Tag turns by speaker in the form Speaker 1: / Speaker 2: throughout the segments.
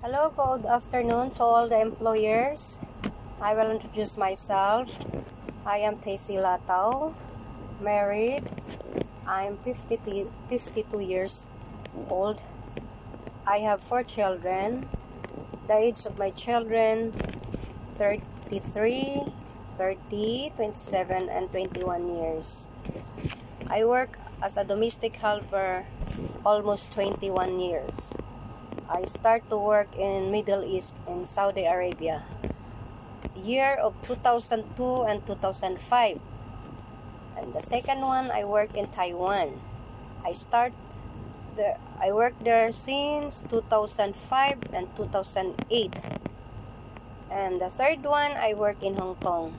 Speaker 1: Hello, good afternoon to all the employers. I will introduce myself. I am Tacy Latao, married. I'm 52 years old. I have 4 children. The age of my children, 33, 30, 27, and 21 years. I work as a domestic helper almost 21 years. I start to work in Middle East in Saudi Arabia, year of 2002 and 2005. And the second one, I work in Taiwan. I worked there since 2005 and 2008. And the third one, I work in Hong Kong.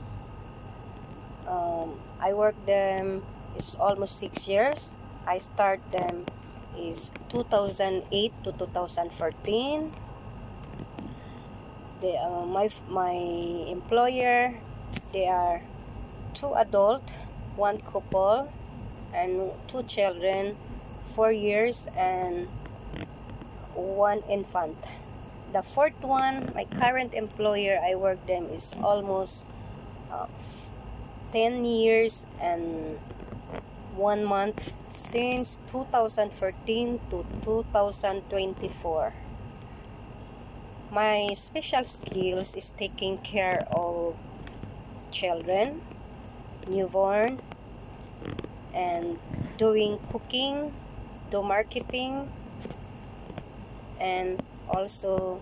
Speaker 1: I worked them is almost 6 years. I start them is 2008 to 2014. My employer, they are 2 adult, 1 couple, and 2 children, 4 years and 1 infant. The fourth one, my current employer, I work them is almost 10 years and 1 month since 2014 to 2024. My special skills is taking care of children, newborn, and doing cooking, do marketing, and also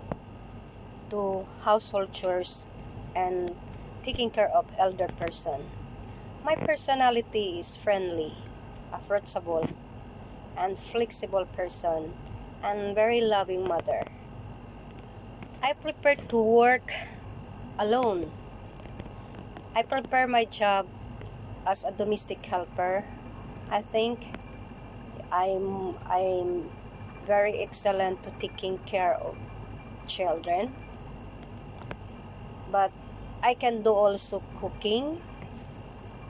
Speaker 1: do household chores and taking care of elder person. My personality is friendly, approachable, and flexible person, and very loving mother. I prefer to work alone. I prepare my job as a domestic helper. I think I'm very excellent to taking care of children. But I can do also cooking,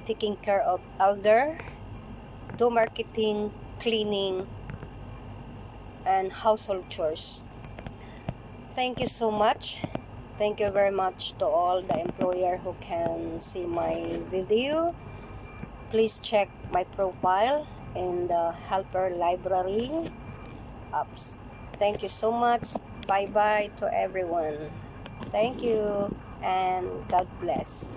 Speaker 1: taking care of elder, do marketing, cleaning, and household chores. Thank you so much. Thank you very much to all the employer who can see my video. Please check my profile in the helper library apps. Thank you so much. Bye bye to everyone. Thank you and God bless.